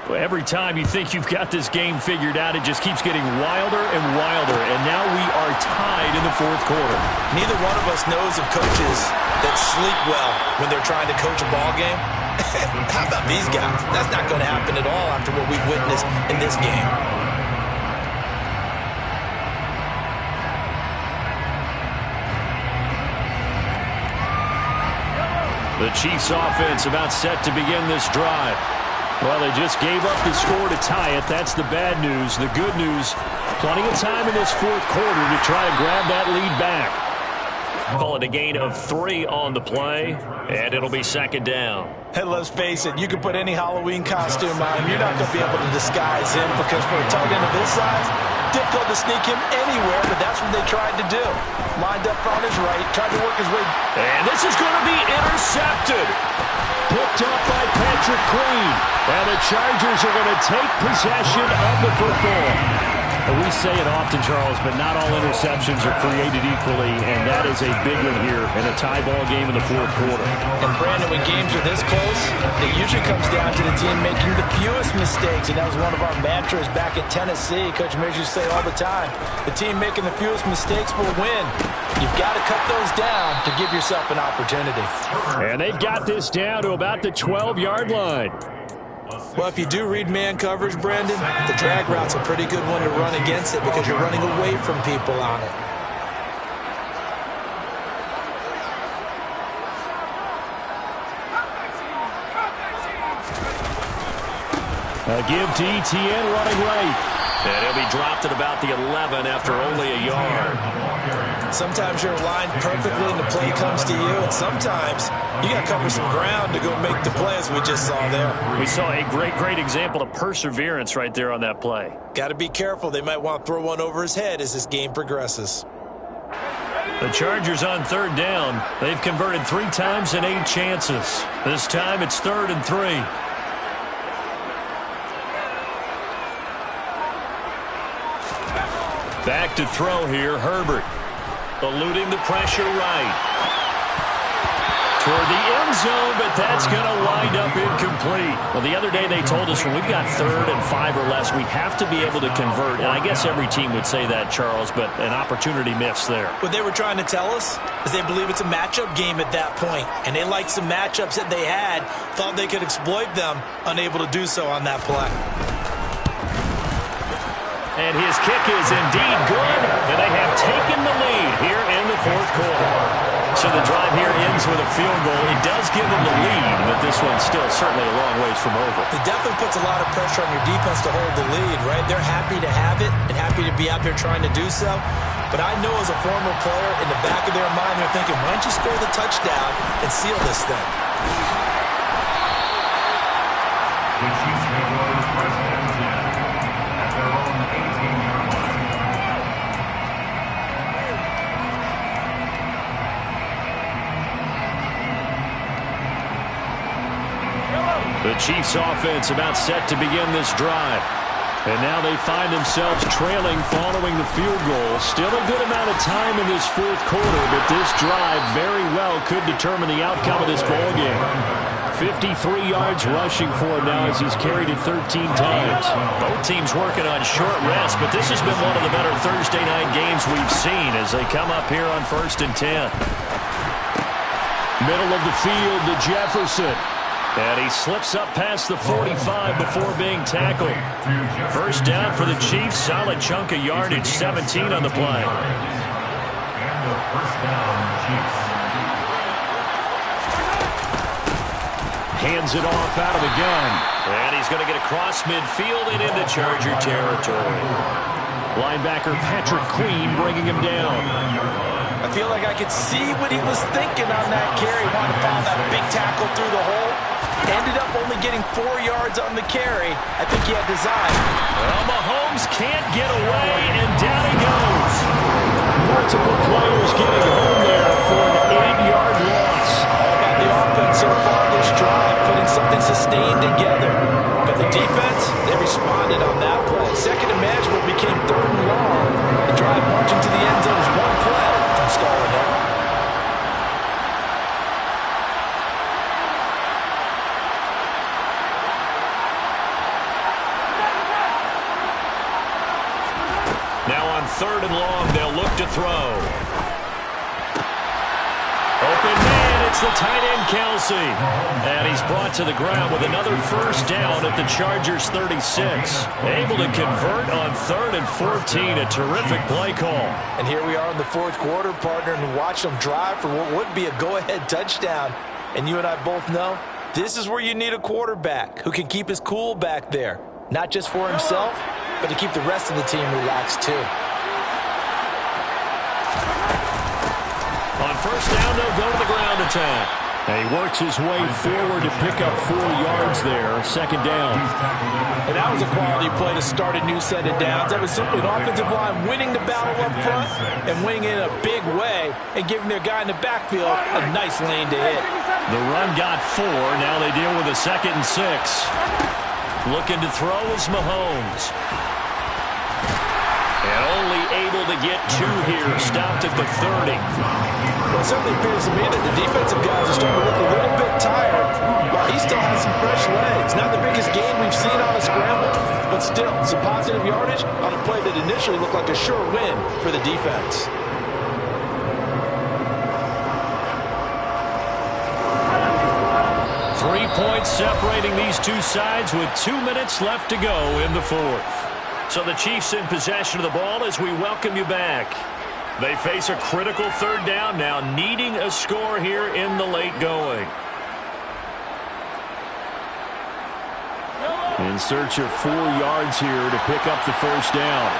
Well, every time you think you've got this game figured out, it just keeps getting wilder and wilder. And now we are tied in the 4th quarter. Neither one of us knows of coaches that sleep well when they're trying to coach a ball game. How about these guys? That's not going to happen at all after what we've witnessed in this game. The Chiefs offense about set to begin this drive. Well, they just gave up the score to tie it. That's the bad news. The good news, plenty of time in this 4th quarter to try to grab that lead back. Call it a gain of 3 on the play, and it'll be 2nd down. Hey, let's face it, you can put any Halloween costume on him. You're not going to be able to disguise him because for a tight end of his size, difficult to sneak him anywhere, but that's what they tried to do. Lined up on his right, tried to work his way. And this is going to be intercepted. Picked up by Patrick Queen. And the Chargers are going to take possession of the football. We say it often, Charles, but not all interceptions are created equally, and that is a big one here in a tie ball game in the 4th quarter. And, Brandon, when games are this close, it usually comes down to the team making the fewest mistakes, and that was one of our mantras back at Tennessee. Coach Mears used to say all the time, the team making the fewest mistakes will win. You've got to cut those down to give yourself an opportunity. And they've got this down to about the 12-yard line. Well, if you do read man coverage, Brandon, the drag route's a pretty good one to run against it because you're running away from people on it. A give to ETN running right. And he'll be dropped at about the 11 after only a yard. Sometimes you're aligned perfectly and the play comes to you, and sometimes you got to cover some ground to go make the play, as we just saw there. We saw a great example of perseverance right there on that play. Got to be careful. They might want to throw one over his head as this game progresses. The Chargers on third down. They've converted 3 times in 8 chances. This time it's 3rd and 3. Back to throw here, Herbert. Eluding the pressure right. Toward the end zone, but that's going to wind up incomplete. Well, the other day they told us when we've got 3rd and 5 or less, we have to be able to convert. And I guess every team would say that, Charles, but an opportunity missed there. What they were trying to tell us is they believe it's a matchup game at that point, and they liked some matchups that they had, thought they could exploit them, unable to do so on that play. And his kick is indeed good, and they have taken the lead here in the 4th quarter. So the drive here ends with a field goal. It does give them the lead, but this one's still certainly a long ways from over. It definitely puts a lot of pressure on your defense to hold the lead, right? They're happy to have it and happy to be out there trying to do so. But I know as a former player, in the back of their mind, they're thinking, why don't you score the touchdown and seal this thing? The Chiefs may go to first and 10 at their own 18-yard line. The Chiefs offense about set to begin this drive. And now they find themselves trailing following the field goal. Still a good amount of time in this 4th quarter, but this drive very well could determine the outcome of this ballgame. 53 yards rushing for him now as he's carried it 13 times. Both teams working on short rest, but this has been one of the better Thursday night games we've seen as they come up here on 1st and 10. Middle of the field to Jefferson. And he slips up past the 45 before being tackled. First down for the Chiefs. Solid chunk of yardage, 17 on the play. And the first down, Chiefs. Hands it off out of the gun. And he's going to get across midfield and into Charger territory. Linebacker Patrick Queen bringing him down. I feel like I could see what he was thinking on that carry. Wanted to follow that big tackle through the hole. Ended up only getting 4 yards on the carry. I think he had design. Well, Mahomes can't get away, and down he goes. Multiple players getting home there for an 8-yard loss. All about the offense so far this drive, putting something sustained together. But the defense, they responded on that play. Second and manageable became 3rd and long. The drive marching to the end zone is one play from stalling out. Now on 3rd and long, they'll look to throw. Open man, it's the tight end, Kelsey. And he's brought to the ground with another first down at the Chargers 36. Able to convert on 3rd and 14, a terrific play call. And here we are in the 4th quarter, partner, and watch them drive for what would be a go-ahead touchdown. And you and I both know this is where you need a quarterback who can keep his cool back there. Not just for himself, but to keep the rest of the team relaxed too. On first down, they'll go to the ground attack. And he works his way forward to pick up 4 yards there. 2nd down. And that was a quality play to start a new set of downs. That was simply an offensive line winning the battle up front and winning it in a big way and giving their guy in the backfield a nice lane to hit. The run got 4. Now they deal with a 2nd and 6. Looking to throw is Mahomes. And only able to get 2 here. Stopped at the 30. Well, it certainly appears to me that the defensive guys are starting to look a little bit tired, while he still has some fresh legs. Not the biggest game we've seen on a scramble, but still some positive yardage on a play that initially looked like a sure win for the defense. Three points separating these two sides with 2 minutes left to go in the 4th. So the Chiefs in possession of the ball as we welcome you back. They face a critical 3rd down now, needing a score here in the late going. In search of 4 yards here to pick up the first down.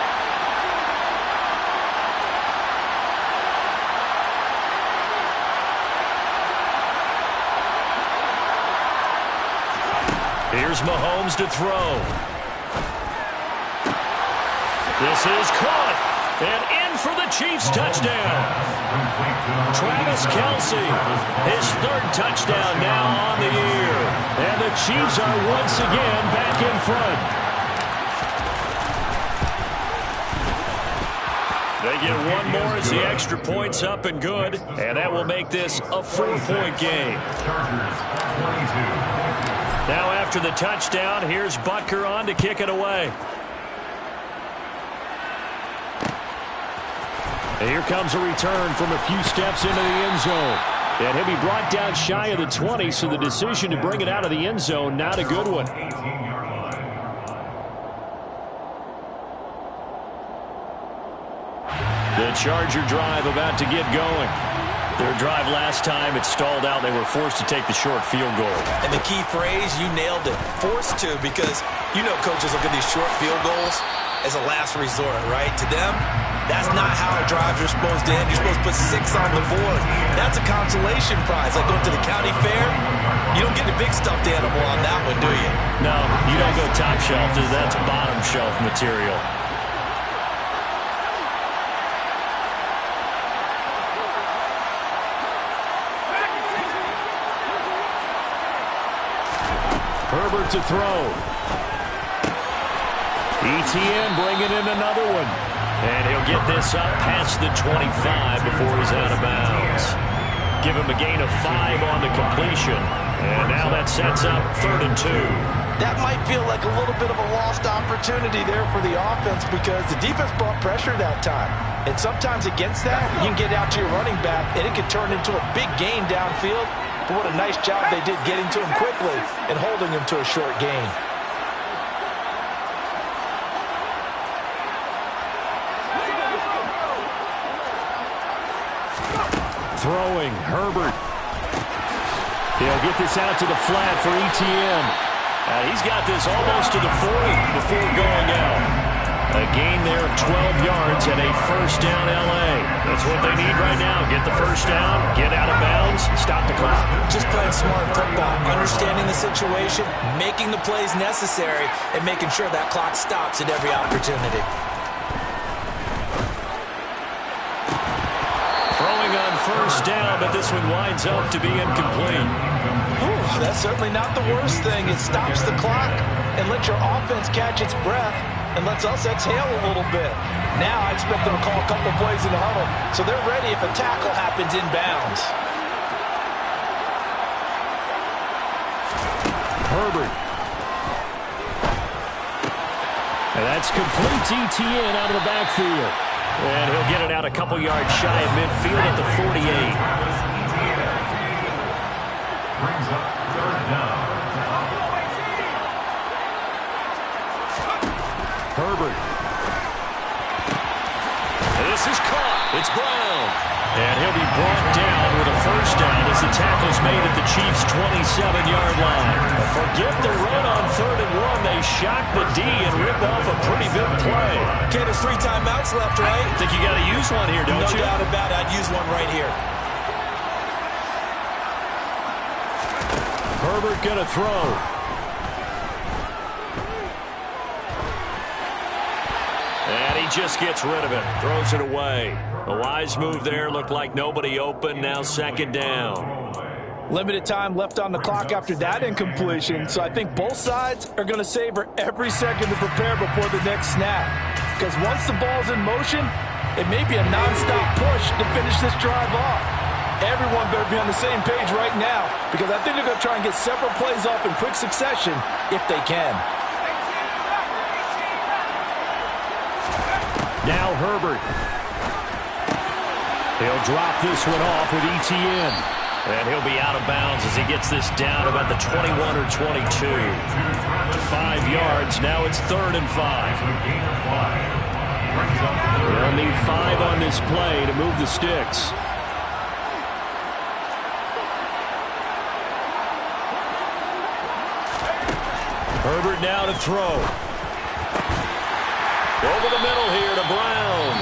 Here's Mahomes to throw. This is caught. And in for the Chiefs touchdown. Travis Kelce, his 3rd touchdown now on the year. And the Chiefs are once again back in front. They get one more as the extra point's up and good. And that will make this a 4-point game. Now after the touchdown, here's Butker on to kick it away. And here comes a return from a few steps into the end zone. And he'll be brought down shy of the 20, so the decision to bring it out of the end zone, not a good one. The Charger drive about to get going. Their drive last time, it stalled out. They were forced to take the short field goal. And the key phrase, you nailed it, forced to, because you know coaches look at these short field goals as a last resort, right? To them, that's not how drives are supposed to end. You're supposed to put 6 on the board. That's a consolation prize, like going to the county fair. You don't get the big stuffed animal on that one, do you? No, you don't go top shelf. That's bottom shelf material. Herbert to throw. ETN bringing in another one. And he'll get this up past the 25 before he's out of bounds. Give him a gain of 5 on the completion. And now that sets up 3rd and 2. That might feel like a little bit of a lost opportunity there for the offense because the defense brought pressure that time. And sometimes against that, you can get out to your running back, and it can turn into a big gain downfield. But what a nice job they did getting to him quickly and holding him to a short gain. Throwing, Herbert. He'll get this out to the flat for ETN. He's got this almost to the 40 before going out. A gain there of 12 yards and a first down L.A. That's what they need right now. Get the first down, get out of bounds, stop the clock. Just playing smart football, understanding the situation, making the plays necessary, and making sure that clock stops at every opportunity. Throwing on first down, but this one winds up to be incomplete. Ooh, that's certainly not the worst thing. It stops the clock and lets your offense catch its breath and lets us exhale a little bit. Now I expect them to call a couple plays in the huddle, so they're ready if a tackle happens inbounds. Herbert. And that's complete to ETN out of the backfield. And he'll get it out a couple yards shy of midfield at the 48. Brings up 3rd down. Herbert. This is caught. It's Brown. And he'll be brought down with a first down as the tackle's made at the Chiefs' 27-yard line. Forget the run on 3rd and 1. They shock the D and rip off a pretty big play. Okay, there's 3 timeouts left, right? Think you got to use one here, don't you? No doubt about it. I'd use one right here. Herbert gonna throw. And he just gets rid of it. Throws it away. A wise move there. Looked like nobody open. Now 2nd down. Limited time left on the clock after that incompletion, so I think both sides are going to savor every second to prepare before the next snap. Because once the ball's in motion, it may be a nonstop push to finish this drive off. Everyone better be on the same page right now, because I think they're going to try and get several plays off in quick succession if they can. Now Herbert. He'll drop this one off with ETN. And he'll be out of bounds as he gets this down about the 21 or 22. 5 yards. Now it's 3rd and 5. They'll need 5 on this play to move the sticks. Herbert now to throw. Over the middle here to Brown.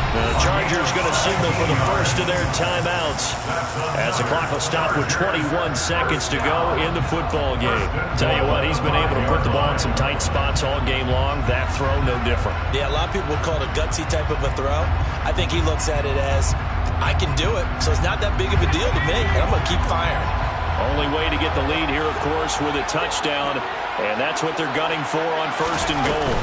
The Chargers going to signal for the first of their timeouts as the clock will stop with 21 seconds to go in the football game. Tell you what, he's been able to put the ball in some tight spots all game long. That throw, no different. Yeah, a lot of people would call it a gutsy type of a throw. I think he looks at it as, I can do it, so it's not that big of a deal to me, and I'm going to keep firing. Only way to get the lead here, of course, with a touchdown, and that's what they're gunning for on first and goal.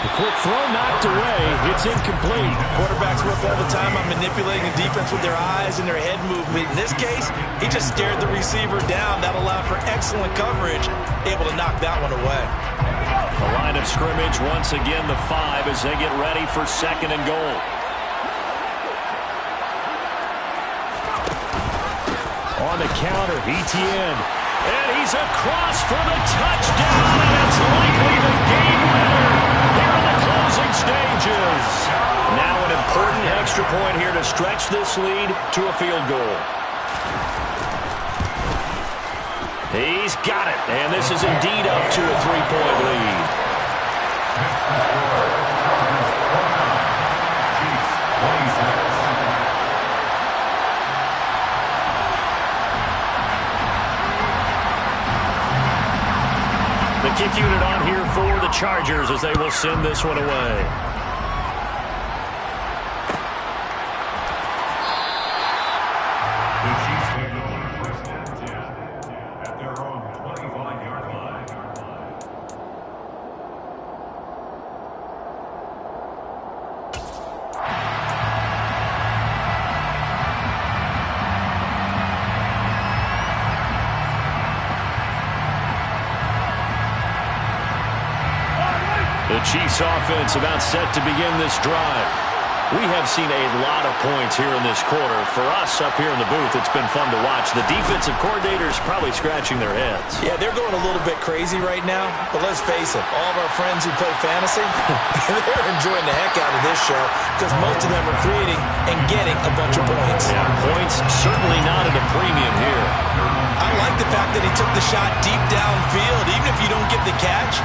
The quick throw knocked away. It's incomplete. Quarterbacks work all the time on manipulating the defense with their eyes and their head movement. In this case, he just stared the receiver down. That allowed for excellent coverage, able to knock that one away. The line of scrimmage, once again, the 5 as they get ready for second and goal. On the counter, Etienne. And he's across for the touchdown, and it's likely the game winner here in the closing stages. Now an important extra point here to stretch this lead to a field goal. He's got it, and this is indeed up to a 3-point lead. The kick unit on here for the Chargers as they will send this one away. The Chiefs take over first and 10 at their own 25-yard line. The Chiefs offense about set to begin this drive. We have seen a lot of points here in this quarter. For us up here in the booth, it's been fun to watch. The defensive coordinators probably scratching their heads. Yeah, they're going a little bit crazy right now, but let's face it, all of our friends who play fantasy, they're enjoying the heck out of this show because most of them are creating and getting a bunch of points. Yeah, points certainly not at a premium here. I like the fact that he took the shot deep downfield. Even if you don't get the catch,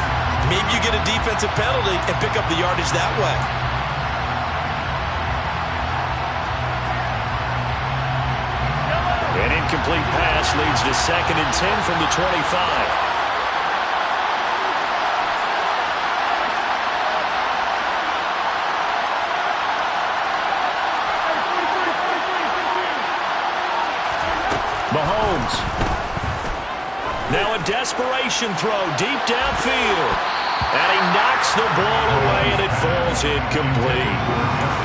maybe you get a defensive penalty and pick up the yardage that way. An incomplete pass leads to 2nd and 10 from the 25. Mahomes. Now a desperation throw deep downfield. And he knocks the ball away, and it falls incomplete.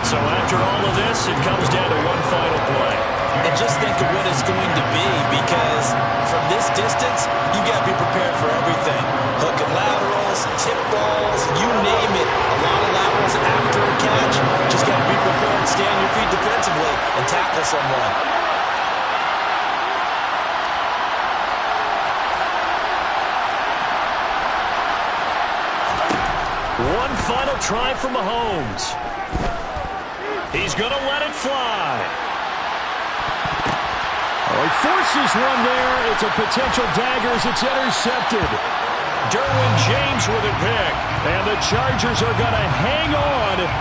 So after all of this, it comes down to one final play. And just think of what it's going to be, because from this distance, you got to be prepared for everything. Hook and laterals, tip balls, you name it. A lot of laterals after a catch. Just got to be prepared, stay on your feet defensively, and tackle someone. One final try for Mahomes. He's going to let it fly. Oh, he forces one there. It's a potential dagger as it's intercepted. Derwin James with a pick. And the Chargers are going to hang on